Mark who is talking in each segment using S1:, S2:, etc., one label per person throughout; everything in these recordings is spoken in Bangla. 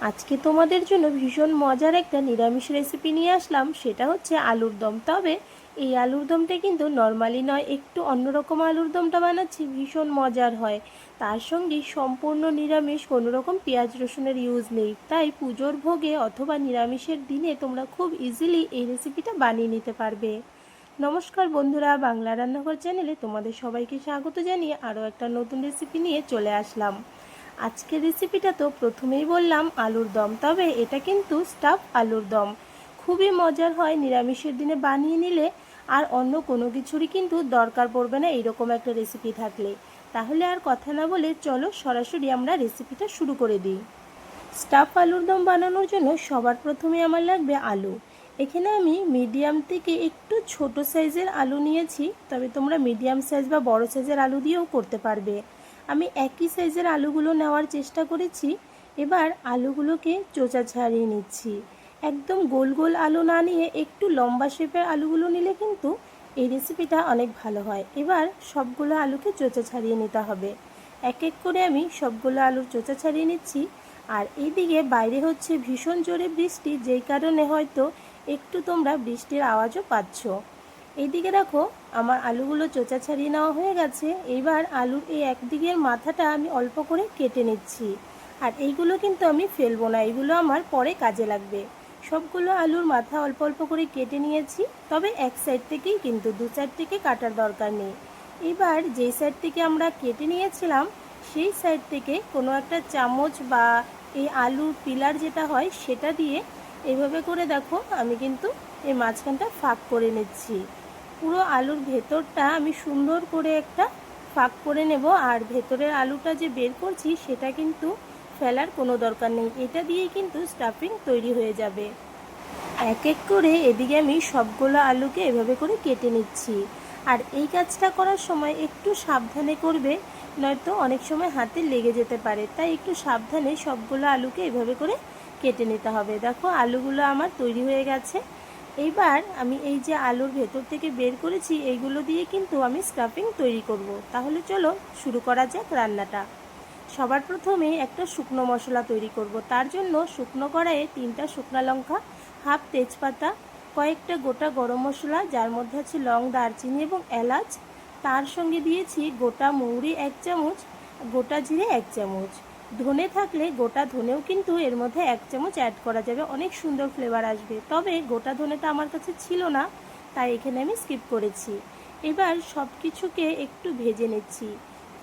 S1: আজকে তোমাদের জন্য ভীষণ মজার একটা নিরামিষ রেসিপি নিয়ে আসলাম, সেটা হচ্ছে আলুর দম। তবে এই আলুর দমটা কিন্তু নর্মালি নয়, একটু অন্যরকম আলুর দমটা বানাচ্ছি, ভীষণ মজার হয়। তার সঙ্গে সম্পূর্ণ নিরামিষ, কোনো রকম পেঁয়াজ রসুনের ইউজ নেই, তাই পুজোর ভোগে অথবা নিরামিষের দিনে তোমরা খুব ইজিলি এই রেসিপিটা বানিয়ে নিতে পারবে। নমস্কার বন্ধুরা, বাংলা রান্নাঘর চ্যানেলে তোমাদের সবাইকে স্বাগত জানিয়ে আরও একটা নতুন রেসিপি নিয়ে চলে আসলাম। আজকের রেসিপিটা তো প্রথমেই বললাম আলুর দম, তবে এটা কিন্তু স্টাফ আলুর দম। খুবই মজার হয় নিরামিষের দিনে বানিয়ে নিলে, আর অন্য কোনো কিছুরই কিন্তু দরকার পড়বে না এইরকম একটা রেসিপি থাকলে। তাহলে আর কথা না বলে চলো সরাসরি আমরা রেসিপিটা শুরু করে দিই। স্টাফ আলুর দম বানানোর জন্য সবার প্রথমে আমার লাগবে আলু। এখানে আমি মিডিয়াম থেকে একটু ছোট সাইজের আলু নিয়েছি, তবে তোমরা মিডিয়াম সাইজ বা বড় সাইজের আলু দিয়েও করতে পারবে। আমি একই সাইজের আলুগুলো নেওয়ার চেষ্টা করেছি। এবার আলুগুলোকে চোচা ছাড়িয়ে নিচ্ছি। একদম গোল গোল আলু না নিয়ে একটু লম্বা শেপের আলুগুলো নিলে কিন্তু এই রেসিপিটা অনেক ভালো হয়। এবার সবগুলো আলুকে চোচা ছাড়িয়ে নিতে হবে। এক এক করে আমি সবগুলো আলুর চোচা ছাড়িয়ে নিচ্ছি। আর এইদিকে বাইরে হচ্ছে ভীষণ জোরে বৃষ্টি, যেই কারণে হয়তো একটু তোমরা বৃষ্টির আওয়াজও পাচ্ছ। এইদিকে দেখো আমার আলুগুলো চোচা ছাড়িয়ে নেওয়া হয়ে গেছে। এইবার আলুর এই একদিকের মাথাটা আমি অল্প করে কেটে নিচ্ছি। আর এইগুলো কিন্তু আমি ফেলবো না, এইগুলো আমার পরে কাজে লাগবে। সবগুলো আলুর মাথা অল্প অল্প করে কেটে নিয়েছি, তবে এক সাইড থেকেই, কিন্তু দু সাইড থেকে কাটার দরকার নেই। এবার যেই সাইড থেকে আমরা কেটে নিয়েছিলাম সেই সাইড থেকে কোনো একটা চামচ বা এই আলুর পিলার যেটা হয় সেটা দিয়ে এইভাবে করে দেখো আমি কিন্তু এই মাঝখানটা ফাঁক করে নিচ্ছি। পুরো আলুর ভেতরটা আমি সুন্দর করে একটা ফাঁক করে নেব। আর ভেতরের আলুটা যে বের করছি সেটা কিন্তু ফেলার কোনো দরকার নেই, এটা দিয়েই কিন্তু স্টাফিং তৈরি হয়ে যাবে। এক এক করে এদিকে আমি সবগুলো আলুকে এভাবে করে কেটে নিচ্ছি। আর এই কাজটা করার সময় একটু সাবধানে করবে, নয়তো অনেক সময় হাতে লেগে যেতে পারে, তাই একটু সাবধানে সবগুলো আলুকে এভাবে করে কেটে নিতে হবে। দেখো আলুগুলো আমার তৈরি হয়ে গেছে। এইবার আমি এই যে আলুর ভেতর থেকে বের করেছি এইগুলো দিয়ে কিন্তু আমি স্টাফিং তৈরি করব। তাহলে চলো শুরু করা যাক রান্নাটা। সবার প্রথমে একটা শুকনো মশলা তৈরি করব। তার জন্য শুকনো কড়াইয়ে 3টা শুকনো লঙ্কা, হাফ তেজপাতা, কয়েকটা গোটা গরম মশলা যার মধ্যে আছে লং, দারচিনি এবং এলাচ, তার সঙ্গে দিয়েছি গোটা মৌরি 1 চামচ, গোটা জিরে 1 চামচ। ধনে থাকলে গোটা ধনেও কিন্তু এর মধ্যে 1 চামচ অ্যাড করা যাবে, অনেক সুন্দর ফ্লেভার আসবে। তবে গোটা ধনেটা আমার কাছে ছিল না, তাই এখানে আমি স্কিপ করেছি। এবার সব কিছুকে একটু ভেজে নিচ্ছি।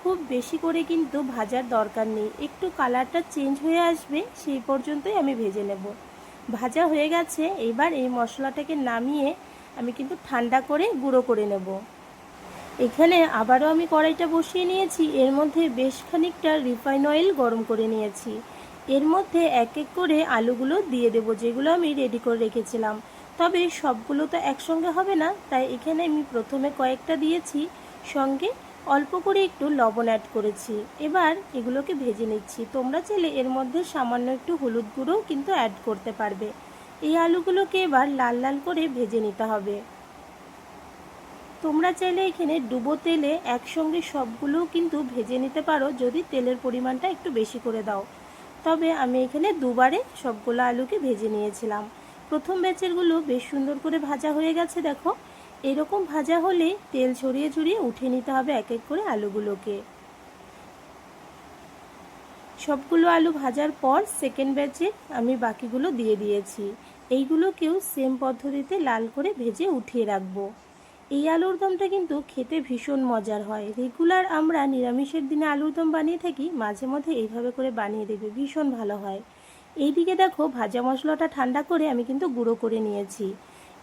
S1: খুব বেশি করে কিন্তু ভাজার দরকার নেই, একটু কালারটা চেঞ্জ হয়ে আসবে সেই পর্যন্তই আমি ভেজে নেব। ভাজা হয়ে গেছে। এবার এই মশলাটাকে নামিয়ে আমি কিন্তু ঠান্ডা করে গুঁড়ো করে নেব। এখানে আবারও আমি কড়াইটা বসিয়ে নিয়েছি, এর মধ্যে বেশ খানিকটা রিফাইন অয়েল গরম করে নিয়েছি। এর মধ্যে এক এক করে আলুগুলো দিয়ে দেবো, যেগুলো আমি রেডি করে রেখেছিলাম। তবে সবগুলো তো একসঙ্গে হবে না, তাই এখানে আমি প্রথমে কয়েকটা দিয়েছি, সঙ্গে অল্প করে একটু লবণ অ্যাড করেছি। এবার এগুলোকে ভেজে নিচ্ছি। তোমরা চাইলে এর মধ্যে সামান্য একটু হলুদ গুঁড়োও কিন্তু অ্যাড করতে পারবে। এই আলুগুলোকে এবার লাল লাল করে ভেজে নিতে হবে। তোমরা চাইলে এখানে ডুবো তেলে একসঙ্গে সবগুলো কিন্তু ভেজে নিতে পারো, যদি তেলের পরিমাণটা একটু বেশি করে দাও। তবে আমি এখানে দুবারে সবগুলো আলুকে ভেজে নিয়েছিলাম। প্রথম ব্যাচেরগুলো বেশ সুন্দর করে ভাজা হয়ে গেছে। দেখো এরকম ভাজা হলে তেল ছড়িয়ে ছড়িয়ে উঠিয়ে নিতে হবে এক এক করে আলুগুলোকে। সবগুলো আলু ভাজার পর সেকেন্ড ব্যাচে আমি বাকিগুলো দিয়ে দিয়েছি। এইগুলোকেও সেম পদ্ধতিতে লাল করে ভেজে উঠিয়ে রাখবো। এই আলুর দমটা কিন্তু খেতে ভীষণ মজার হয়। রেগুলার আমরা নিরামিষের দিনে আলুর দম বানিয়ে থাকি, মাঝে মধ্যে এইভাবে করে বানিয়ে দেবে, ভীষণ ভালো হয়। এইদিকে দেখো ভাজা মশলাটা ঠান্ডা করে আমি কিন্তু গুঁড়ো করে নিয়েছি।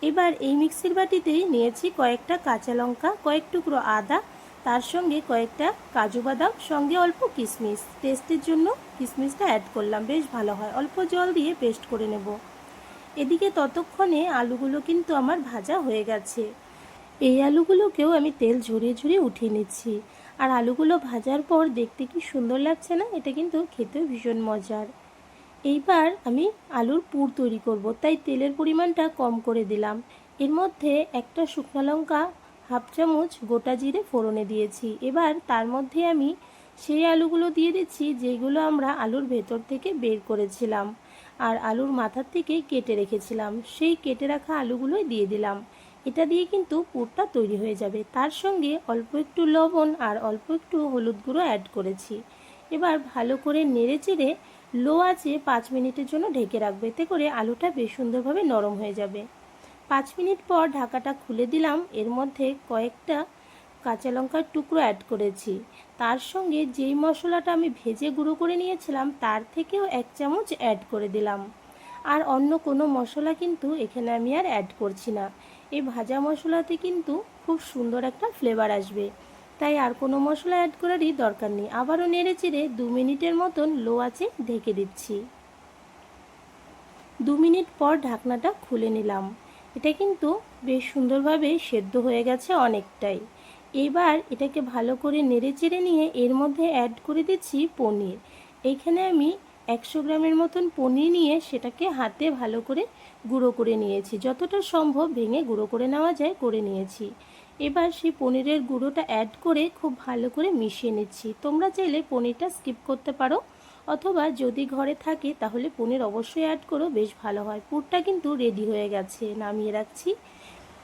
S1: এবার এই মিক্সির বাটিতেই নিয়েছি কয়েকটা কাঁচা লঙ্কা, কয়েক টুকরো আদা, তার সঙ্গে কয়েকটা কাজু বাদাম, সঙ্গে অল্প কিশমিশ। টেস্টের জন্য কিশমিশটা অ্যাড করলাম, বেশ ভালো হয়। অল্প জল দিয়ে পেস্ট করে নেব। এদিকে ততক্ষণে আলুগুলো কিন্তু আমার ভাজা হয়ে গেছে। এই আলুগুলোকেও আমি তেল ঝরিয়ে ঝরিয়ে উঠিয়ে নিচ্ছি। আর আলুগুলো ভাজার পর দেখতে কি সুন্দর লাগছে না? এটা কিন্তু খেতেও ভীষণ মজার। এইবার আমি আলুর পুর তৈরি করব, তাই তেলের পরিমাণটা কম করে দিলাম। এর মধ্যে একটা শুকনো লঙ্কা, হাফ চামচ গোটা জিরে ফোড়নে দিয়েছি। এবার তার মধ্যে আমি সেই আলুগুলো দিয়ে দিচ্ছি যেগুলো আমরা আলুর ভেতর থেকে বের করেছিলাম আর আলুর মাথার থেকে কেটে রেখেছিলাম, সেই কেটে রাখা আলুগুলোই দিয়ে দিলাম। এটা দিয়ে কিন্তু পুরটা তৈরি হয়ে যাবে। তার সঙ্গে অল্প একটু লবণ আর অল্প একটু হলুদ গুঁড়ো অ্যাড করেছি। এবার ভালো করে নেড়ে চেড়ে লো আঁচে 5 মিনিটের জন্য ঢেকে রাখবে, এতে করে আলুটা বেশ সুন্দরভাবে নরম হয়ে যাবে। 5 মিনিট পর ঢাকাটা খুলে দিলাম। এর মধ্যে কয়েকটা কাঁচা লঙ্কার টুকরো অ্যাড করেছি। তার সঙ্গে যেই মশলাটা আমি ভেজে গুঁড়ো করে নিয়েছিলাম তার থেকেও 1 চামচ অ্যাড করে দিলাম। আর অন্য কোনো মশলা কিন্তু এখানে আমি আর অ্যাড করছি না। এই ভাজা মশলাতে কিন্তু খুব সুন্দর একটা ফ্লেভার আসবে, তাই আর কোনো মশলা অ্যাড করারই দরকার নেই। আবারও নেড়ে চেড়ে 2 মিনিটের মতন লো আঁচে ঢেকে দিচ্ছি। 2 মিনিট পর ঢাকনাটা খুলে নিলাম। এটা কিন্তু বেশ সুন্দরভাবে সেদ্ধ হয়ে গেছে অনেকটাই। এবার এটাকে ভালো করে নেড়ে চেড়ে নিয়ে এর মধ্যে অ্যাড করে দিচ্ছি পনির। এইখানে আমি 100 গ্রামের মতন পনির নিয়ে সেটাকে হাতে ভালো করে গুঁড়ো করে নিয়েছি, যতটা সম্ভব ভেঙে গুঁড়ো করে নেওয়া যায় করে নিয়েছি। এবার সেই পনিরের গুঁড়োটা অ্যাড করে খুব ভালো করে মিশিয়ে নিচ্ছি। তোমরা চাইলে পনিরটা স্কিপ করতে পারো, অথবা যদি ঘরে থাকে তাহলে পনির অবশ্যই অ্যাড করো, বেশ ভালো হয়। পুরটা কিন্তু রেডি হয়ে গেছে, নামিয়ে রাখছি।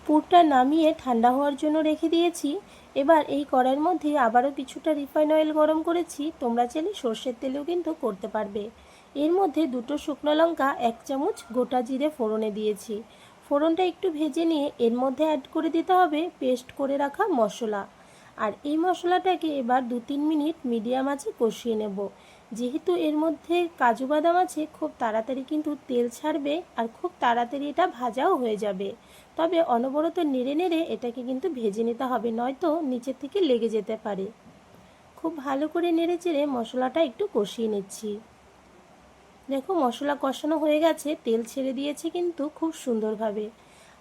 S1: পুরটা নামিয়ে ঠান্ডা হওয়ার জন্য রেখে দিয়েছি। এবার এই কড়াইয়ের মধ্যে আবারও কিছুটা রিফাইন অয়েল গরম করেছি। তোমরা চাইলে সর্ষের তেলেও কিন্তু করতে পারবে। এর মধ্যে 2টো শুকনো লঙ্কা, 1 চামচ গোটা জিরে ফোড়নে দিয়েছি। ফোড়নটা একটু ভেজে নিয়ে এর মধ্যে অ্যাড করে দিতে হবে পেস্ট করে রাখা মশলা। আর এই মশলাটাকে এবার 2-3 মিনিট মিডিয়াম আঁচে কষিয়ে নেব। যেহেতু এর মধ্যে কাজু বাদাম আছে, খুব তাড়াতাড়ি কিন্তু তেল ছাড়বে আর খুব তাড়াতাড়ি এটা ভাজাও হয়ে যাবে। তবে অনবরত নেড়ে নেড়ে এটাকে কিন্তু ভেজে নিতে হবে, নয়তো নিচের থেকে লেগে যেতে পারে। খুব ভালো করে নেড়ে চেড়ে মশলাটা একটু কষিয়ে নিচ্ছি। দেখো মশলা কষানো হয়ে গেছে, তেল ছেড়ে দিয়েছে কিন্তু খুব সুন্দরভাবে।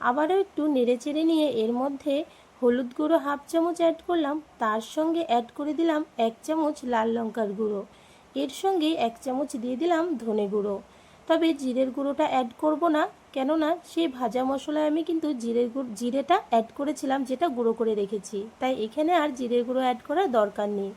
S1: আবারও একটু নেড়ে চেড়ে নিয়ে এর মধ্যে হলুদ গুঁড়ো 1/2 চামচ অ্যাড করলাম। তার সঙ্গে অ্যাড করে দিলাম 1 চামচ লাল লঙ্কার গুঁড়ো। এর সঙ্গে 1 চামচ দিয়ে দিলাম ধনে গুঁড়ো। তবে জিরের গুঁড়োটা অ্যাড করব না, কেননা সেই ভাজা মশলায় আমি কিন্তু জিরেটা অ্যাড করেছিলাম, যেটা গুঁড়ো করে রেখেছি, তাই এখানে আর জিরের গুঁড়ো অ্যাড করার দরকার নেই।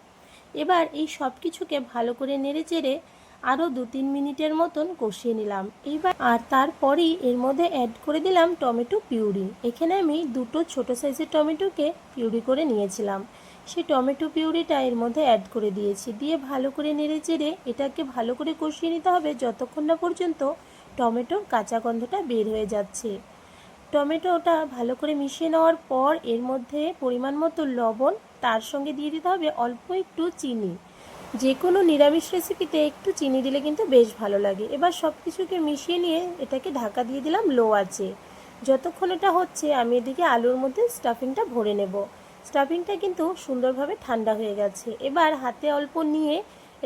S1: এবার এই সব কিছুকে ভালো করে নেড়ে চেড়ে আরও 2-3 মিনিটের মতন কষিয়ে নিলাম। এইবার আর তারপরেই এর মধ্যে অ্যাড করে দিলাম টমেটো পিউরি। এখানে আমি 2টো ছোটো সাইজের টমেটোকে পিউরি করে নিয়েছিলাম, সেই টমেটো পিউরিটা এর মধ্যে অ্যাড করে দিয়েছি। দিয়ে ভালো করে নেড়ে চেড়ে এটাকে ভালো করে কষিয়ে নিতে হবে যতক্ষণ না পর্যন্ত টমেটোর কাঁচা গন্ধটা বের হয়ে যাচ্ছে। টমেটোটা ভালো করে মিশিয়ে নেওয়ার পর এর মধ্যে পরিমাণ মতো লবণ, তার সঙ্গে দিয়ে দিতে হবে অল্প একটু চিনি। যে কোনো নিরামিষ রেসিপিতে একটু চিনি দিলে কিন্তু বেশ ভালো লাগে। এবার সব কিছুকে মিশিয়ে নিয়ে এটাকে ঢাকা দিয়ে দিলাম লো আঁচে। যতক্ষণ এটা হচ্ছে আমি এদিকে আলুর মধ্যে স্টাফিংটা ভরে নেব। স্টাফিংটা কিন্তু সুন্দরভাবে ঠান্ডা হয়ে গেছে। এবার হাতে অল্প নিয়ে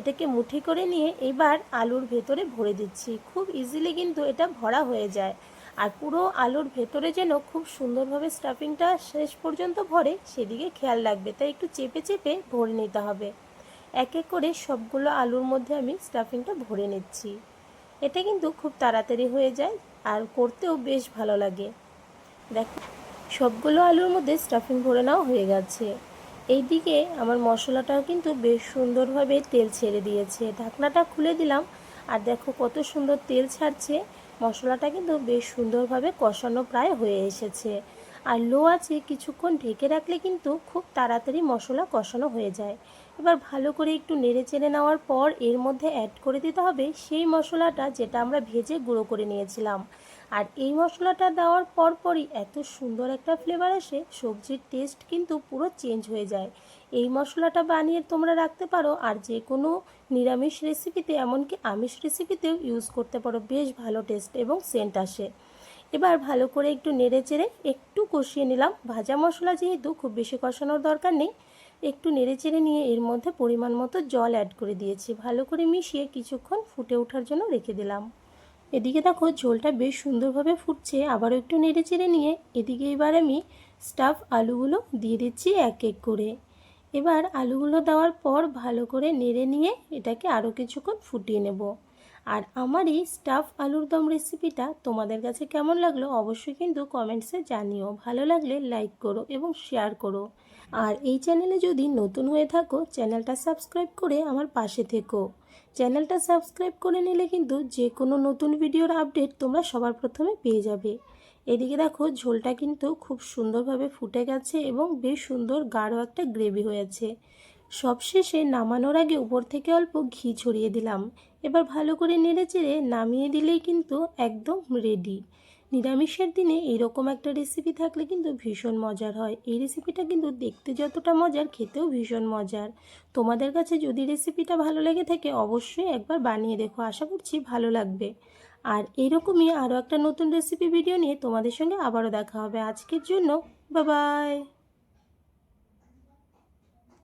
S1: এটাকে মুঠি করে নিয়ে এবার আলুর ভেতরে ভরে দিচ্ছি। খুব ইজিলি কিন্তু এটা ভরা হয়ে যায়। আর পুরো আলুর ভেতরে যেন খুব সুন্দরভাবে স্টাফিংটা শেষ পর্যন্ত ভরে সেদিকে খেয়াল রাখবে, তাই একটু চেপে চেপে ভরে নিতে হবে। এক এক করে সবগুলো আলুর মধ্যে আমি স্টাফিংটা ভরে নিচ্ছি। এটা কিন্তু খুব তাড়াতাড়ি হয়ে যায় আর করতেও বেশ ভালো লাগে। দেখো সবগুলো আলুর মধ্যে স্টাফিং ভরে নেওয়া হয়ে গেছে। এইদিকে আমার মশলাটাও কিন্তু বেশ সুন্দরভাবে তেল ছেড়ে দিয়েছে। ঢাকনাটা খুলে দিলাম আর দেখো কত সুন্দর তেল ছাড়ছে। মশলাটা কিন্তু বেশ সুন্দরভাবে কষানো প্রায় হয়ে এসেছে। আর লো আঁচে কিছুক্ষণ ঢেকে রাখলে কিন্তু খুব তাড়াতাড়ি মশলা কষানো হয়ে যায়। এবার ভালো করে একটু নেড়ে চেড়ে নেওয়ার পর এর মধ্যে অ্যাড করে দিতে হবে সেই মশলাটা যেটা আমরা ভেজে গুঁড়ো করে নিয়েছিলাম। আর এই মশলাটা দেওয়ার পরপরই এত সুন্দর একটা ফ্লেভার আসে, সবজির টেস্ট কিন্তু পুরো চেঞ্জ হয়ে যায়। এই মশলাটা বানিয়ে তোমরা রাখতে পারো আর যে কোনো নিরামিষ রেসিপিতে, এমনকি আমিষ রেসিপিতেও ইউজ করতে পারো, বেশ ভালো টেস্ট এবং সেন্ট আসে। এবার ভালো করে একটু নেড়ে চেড়ে একটু কষিয়ে নিলাম। ভাজা মশলা যেহেতু খুব বেশি কষানোর দরকার নেই, একটু নেড়ে চেড়ে নিয়ে এর মধ্যে পরিমাণ মতো জল অ্যাড করে দিয়েছি। ভালো করে মিশিয়ে কিছুক্ষণ ফুটে ওঠার জন্য রেখে দিলাম। এদিকে দেখো ঝোলটা বেশ সুন্দরভাবে ফুটছে। আবারও একটু নেড়ে চেড়ে নিয়ে এদিকে এবার আমি স্টাফ আলুগুলো দিয়ে দিচ্ছি এক এক করে। এবার আলুগুলো দেওয়ার পর ভালো করে নেড়ে নিয়ে এটাকে আরও কিছুক্ষণ ফুটিয়ে নেব। আর আমার এই স্টাফ আলুর দম রেসিপিটা তোমাদের কাছে কেমন লাগলো অবশ্যই কিন্তু কমেন্টসে জানিও। ভালো লাগলে লাইক করো এবং শেয়ার করো। আর এই চ্যানেলে যদি নতুন হয়ে থাকো, চ্যানেলটা সাবস্ক্রাইব করে আমার পাশে থেকো। চ্যানেলটা সাবস্ক্রাইব করে নিলে কিন্তু যে কোনো নতুন ভিডিওর আপডেট তোমরা সবার প্রথমে পেয়ে যাবে। এদিকে দেখো ঝোলটা কিন্তু খুব সুন্দরভাবে ফুটে গেছে এবং বেশ সুন্দর গাঢ় একটা গ্রেভি হয়েছে। সবশেষে নামানোর আগে উপর থেকে অল্প ঘি ছড়িয়ে দিলাম। এবার ভালো করে নেড়েচেড়ে নামিয়ে দিলেই কিন্তু একদম রেডি। নিরামিষের দিনে এরকম একটা রেসিপি থাকলে কিন্তু ভীষণ মজার হয়। এই রেসিপিটা কিন্তু দেখতে যতটা মজার, খেতেও ভীষণ মজার। তোমাদের কাছে যদি রেসিপিটা ভালো লেগে থাকে অবশ্যই একবার বানিয়ে দেখো, আশা করছি ভালো লাগবে। আর এরকমই আরও একটা নতুন রেসিপি ভিডিও নিয়ে তোমাদের সঙ্গে আবারও দেখা হবে। আজকের জন্য বাই বাই।